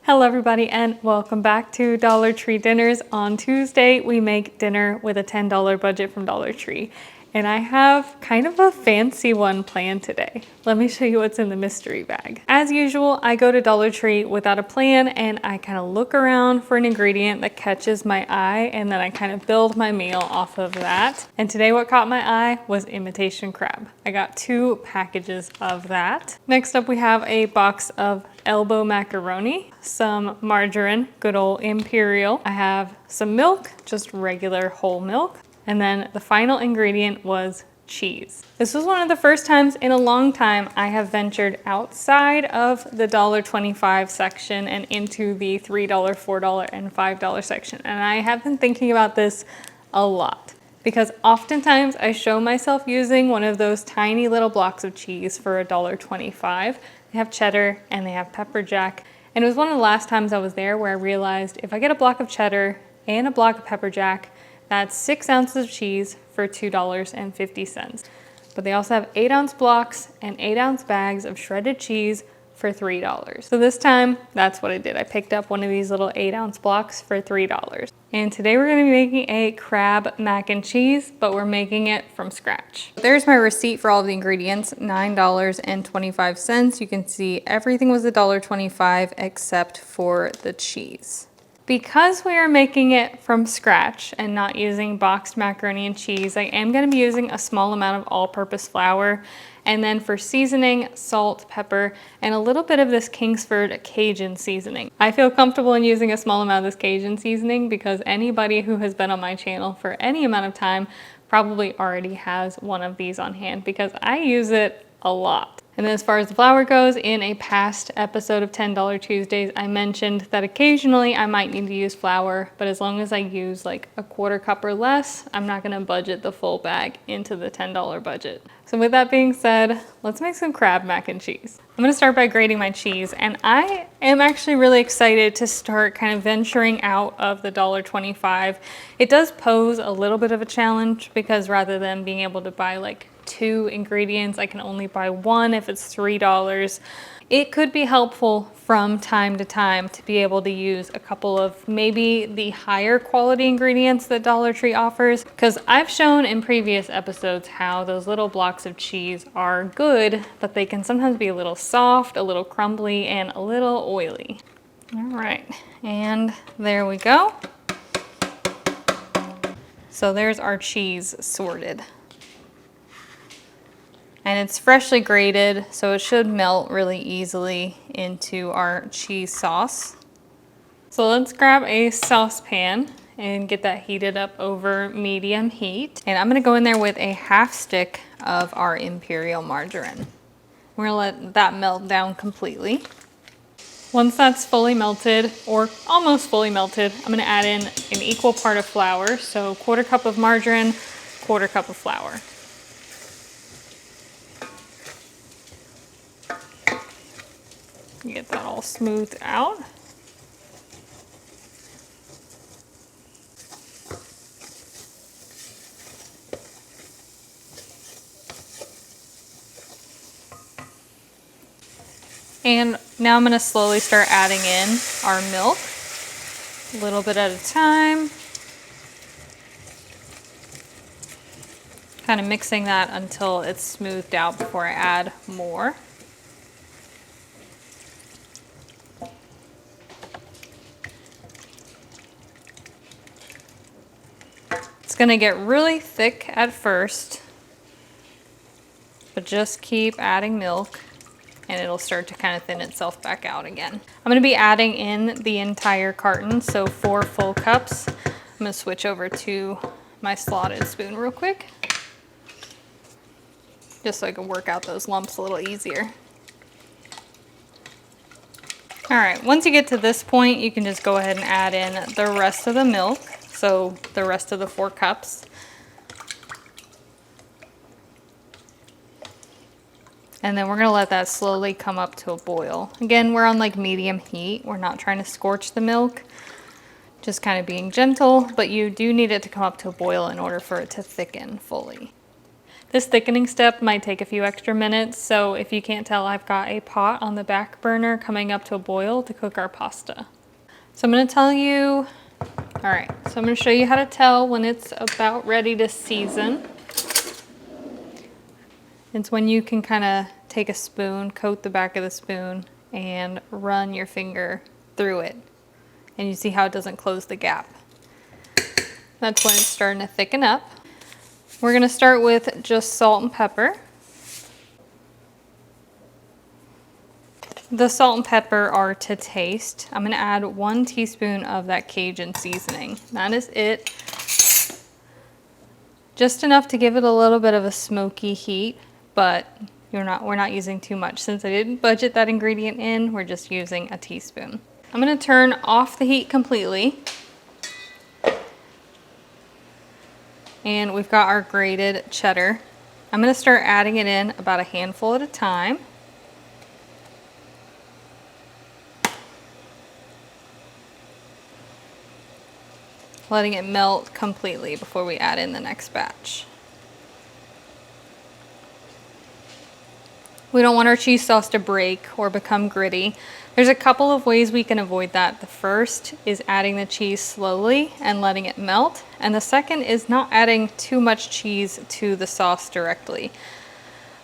Hello everybody and welcome back to Dollar Tree Dinners. On Tuesday, we make dinner with a $10 budget from Dollar Tree. And I have kind of a fancy one planned today. Let me show you what's in the mystery bag. As usual, I go to Dollar Tree without a plan and I kind of look around for an ingredient that catches my eye and then I kind of build my meal off of that. And today what caught my eye was imitation crab. I got 2 packages of that. Next up we have a box of elbow macaroni, some margarine, good old Imperial. I have some milk, just regular whole milk. And then the final ingredient was cheese. This was one of the first times in a long time I have ventured outside of the $1.25 section and into the $3, $4, and $5 section. And I have been thinking about this a lot because oftentimes I show myself using one of those tiny little blocks of cheese for $1.25. They have cheddar and they have pepper jack. And it was one of the last times I was there where I realized if I get a block of cheddar and a block of pepper jack, that's 6 ounces of cheese for $2.50. But they also have 8-ounce blocks and 8-ounce bags of shredded cheese for $3. So this time, that's what I did. I picked up one of these little 8-ounce blocks for $3. And today we're gonna be making a crab mac and cheese, but we're making it from scratch. There's my receipt for all of the ingredients, $9.25. You can see everything was $1.25 except for the cheese. Because we are making it from scratch and not using boxed macaroni and cheese, I am going to be using a small amount of all-purpose flour. And then for seasoning, salt, pepper, and a little bit of this Kingsford Cajun seasoning. I feel comfortable in using a small amount of this Cajun seasoning because anybody who has been on my channel for any amount of time probably already has one of these on hand because I use it a lot. And then as far as the flour goes, in a past episode of $10 Tuesdays, I mentioned that occasionally I might need to use flour, but as long as I use like a 1/4 cup or less, I'm not gonna budget the full bag into the $10 budget. So with that being said, let's make some crab mac and cheese. I'm gonna start by grating my cheese, and I am actually really excited to start kind of venturing out of the $1.25. It does pose a little bit of a challenge because rather than being able to buy like 2 ingredients, I can only buy 1 if it's $3. It could be helpful from time to time to be able to use a couple of maybe the higher quality ingredients that Dollar Tree offers, because I've shown in previous episodes how those little blocks of cheese are good, but they can sometimes be a little soft, a little crumbly, and a little oily. All right, and there we go. So there's our cheese sorted. And it's freshly grated, so it should melt really easily into our cheese sauce. So let's grab a saucepan and get that heated up over medium heat. And I'm gonna go in there with a 1/2 stick of our Imperial margarine. We're gonna let that melt down completely. Once that's fully melted, or almost fully melted, I'm gonna add in an equal part of flour. So 1/4 cup of margarine, 1/4 cup of flour. Get that all smoothed out. And now I'm going to slowly start adding in our milk, a little bit at a time. Kind of mixing that until it's smoothed out before I add more. It's gonna get really thick at first, but just keep adding milk and it'll start to kind of thin itself back out again. I'm gonna be adding in the entire carton, so 4 full cups. I'm gonna switch over to my slotted spoon real quick, just so I can work out those lumps a little easier. All right, once you get to this point, you can just go ahead and add in the rest of the milk. So the rest of the 4 cups. And then we're gonna let that slowly come up to a boil. Again, we're on like medium heat. We're not trying to scorch the milk, just kind of being gentle, but you do need it to come up to a boil in order for it to thicken fully. This thickening step might take a few extra minutes, so if you can't tell, I've got a pot on the back burner coming up to a boil to cook our pasta. So I'm gonna tell you, all right, so I'm gonna show you how to tell when it's about ready to season. It's when you can kind of take a spoon, coat the back of the spoon, and run your finger through it. And you see how it doesn't close the gap. That's when it's starting to thicken up. We're gonna start with just salt and pepper. The salt and pepper are to taste. I'm gonna add 1 teaspoon of that Cajun seasoning. That is it. Just enough to give it a little bit of a smoky heat, but we're not using too much. Since I didn't budget that ingredient in, we're just using a teaspoon. I'm gonna turn off the heat completely. And we've got our grated cheddar. I'm gonna start adding it in about a handful at a time. Letting it melt completely before we add in the next batch. We don't want our cheese sauce to break or become gritty. There's a couple of ways we can avoid that. The first is adding the cheese slowly and letting it melt. And the second is not adding too much cheese to the sauce directly.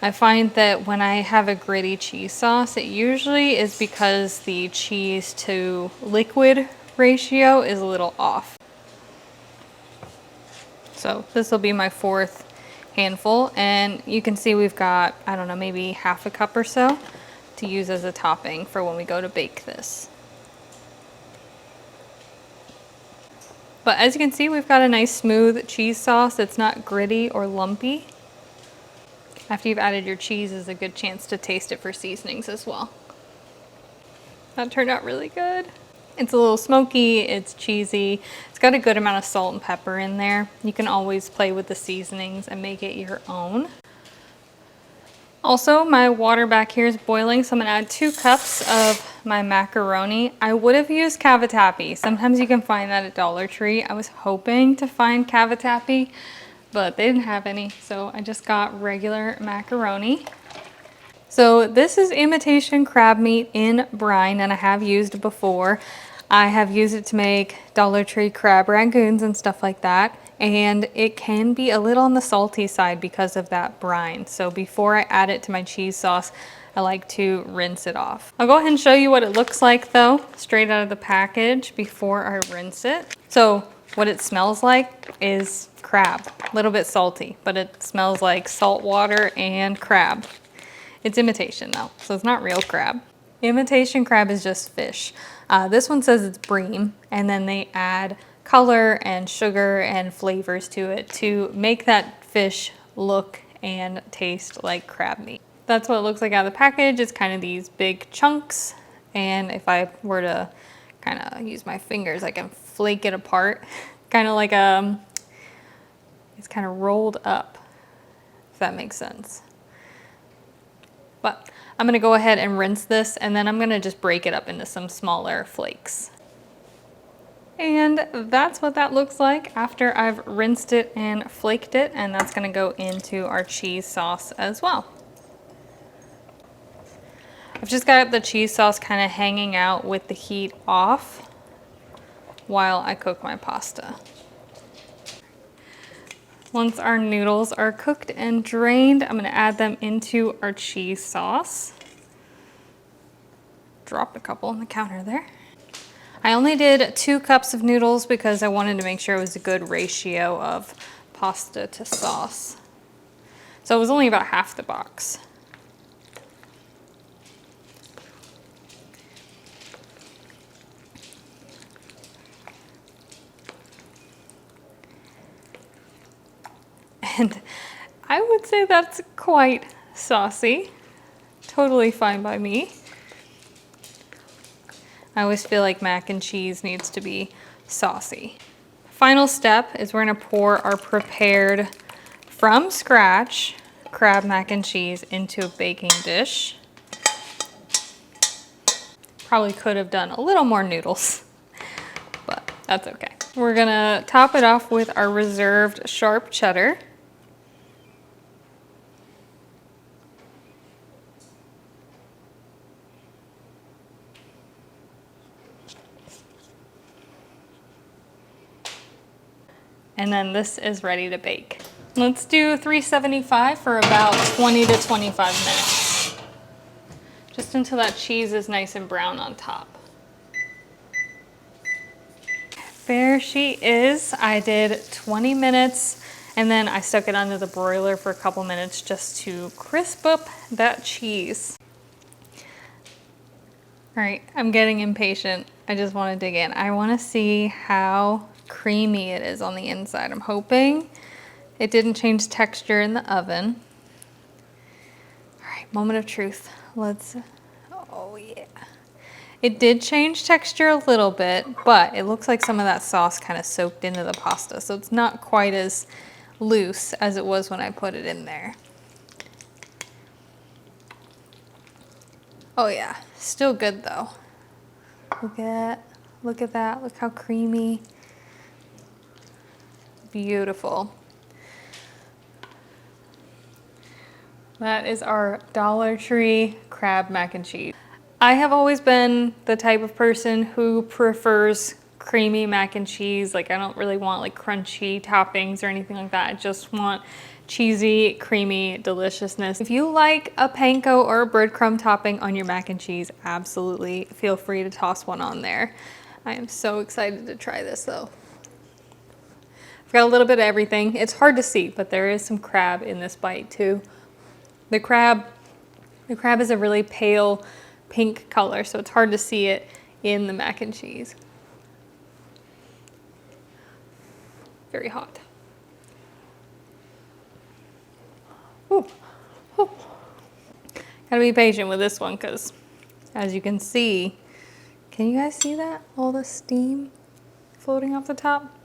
I find that when I have a gritty cheese sauce, it usually is because the cheese to liquid ratio is a little off. So this will be my 4th handful, and you can see we've got, I don't know, maybe half a cup or so to use as a topping for when we go to bake this. But as you can see, we've got a nice smooth cheese sauce. It's not gritty or lumpy. After you've added your cheese is a good chance to taste it for seasonings as well. That turned out really good. It's a little smoky, it's cheesy. It's got a good amount of salt and pepper in there. You can always play with the seasonings and make it your own. Also, my water back here is boiling, so I'm gonna add 2 cups of my macaroni. I would have used cavatappi. Sometimes you can find that at Dollar Tree. I was hoping to find cavatappi, but they didn't have any, so I just got regular macaroni. So this is imitation crab meat in brine, and I have used it before. I have used it to make Dollar Tree crab rangoons and stuff like that. And it can be a little on the salty side because of that brine. So before I add it to my cheese sauce, I like to rinse it off. I'll go ahead and show you what it looks like though, straight out of the package before I rinse it. So what it smells like is crab, a little bit salty, but it smells like salt water and crab. It's imitation though, so it's not real crab. Imitation crab is just fish. This one says it's bream, and then they add color and sugar and flavors to it to make that fish look and taste like crab meat. That's what it looks like out of the package. It's kind of these big chunks, and if I were to kind of use my fingers, I can flake it apart. Kind of like it's kind of rolled up, if that makes sense. But I'm gonna go ahead and rinse this, and then I'm gonna just break it up into some smaller flakes. And that's what that looks like after I've rinsed it and flaked it, and that's gonna go into our cheese sauce as well. I've just got the cheese sauce kind of hanging out with the heat off while I cook my pasta. Once our noodles are cooked and drained, I'm gonna add them into our cheese sauce. Dropped a couple on the counter there. I only did 2 cups of noodles because I wanted to make sure it was a good ratio of pasta to sauce. So it was only about half the box. And I would say that's quite saucy. Totally fine by me. I always feel like mac and cheese needs to be saucy. Final step is we're gonna pour our prepared from scratch crab mac and cheese into a baking dish. Probably could have done a little more noodles, but that's okay. We're gonna top it off with our reserved sharp cheddar. And then this is ready to bake. Let's do 375 for about 20 to 25 minutes. Just until that cheese is nice and brown on top. There she is. I did 20 minutes and then I stuck it under the broiler for a couple minutes just to crisp up that cheese. All right, I'm getting impatient. I just want to dig in. I want to see how creamy it is on the inside. I'm hoping it didn't change texture in the oven. All right, moment of truth. Oh yeah. It did change texture a little bit, but it looks like some of that sauce kind of soaked into the pasta, so it's not quite as loose as it was when I put it in there. Oh yeah, still good though. Look at that, look how creamy. Beautiful. That is our Dollar Tree crab mac and cheese. I have always been the type of person who prefers creamy mac and cheese. Like I don't really want like crunchy toppings or anything like that. I just want cheesy, creamy deliciousness. If you like a panko or a breadcrumb topping on your mac and cheese, absolutely feel free to toss one on there. I am so excited to try this though. I've got a little bit of everything. It's hard to see, but there is some crab in this bite too. The crab is a really pale pink color, so it's hard to see it in the mac and cheese. Very hot. Ooh. Ooh. Gotta be patient with this one because as you can see, can you guys see that? All the steam floating off the top?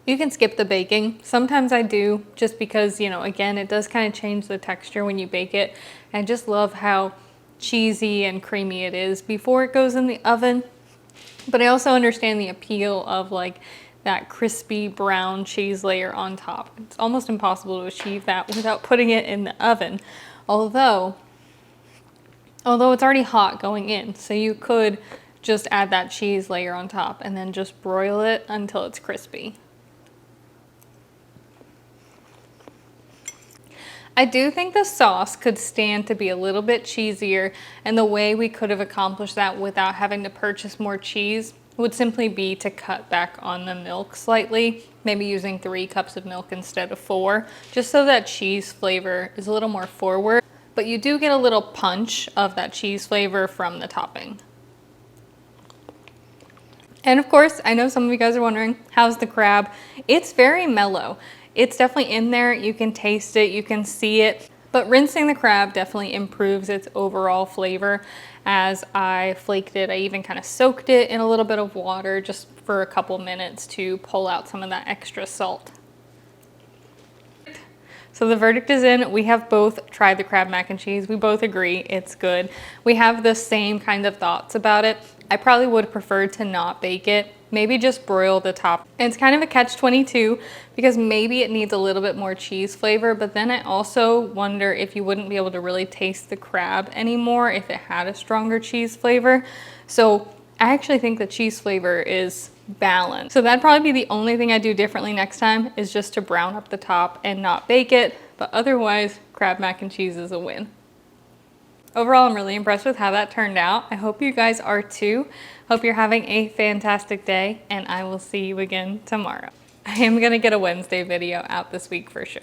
You can skip the baking. Sometimes I do just because, you know, again, it does kind of change the texture when you bake it. I just love how cheesy and creamy it is before it goes in the oven. But I also understand the appeal of like that crispy brown cheese layer on top. It's almost impossible to achieve that without putting it in the oven. Although it's already hot going in, so you could just add that cheese layer on top and then just broil it until it's crispy. I do think the sauce could stand to be a little bit cheesier, and the way we could have accomplished that without having to purchase more cheese would simply be to cut back on the milk slightly, maybe using 3 cups of milk instead of 4, just so that cheese flavor is a little more forward, but you do get a little punch of that cheese flavor from the topping. And of course, I know some of you guys are wondering, how's the crab? It's very mellow. It's definitely in there, you can taste it, you can see it, but rinsing the crab definitely improves its overall flavor. As I flaked it, I even kind of soaked it in a little bit of water just for a couple minutes to pull out some of that extra salt. So the verdict is in. We have both tried the crab mac and cheese. We both agree it's good. We have the same kind of thoughts about it. I probably would prefer to not bake it, maybe just broil the top. And it's kind of a catch-22 because maybe it needs a little bit more cheese flavor, but then I also wonder if you wouldn't be able to really taste the crab anymore if it had a stronger cheese flavor. So I actually think the cheese flavor is balanced. So that'd probably be the only thing I do differently next time, is just to brown up the top and not bake it. But otherwise, crab mac and cheese is a win. Overall, I'm really impressed with how that turned out. I hope you guys are too. Hope you're having a fantastic day, and I will see you again tomorrow. I am gonna get a Wednesday video out this week for sure.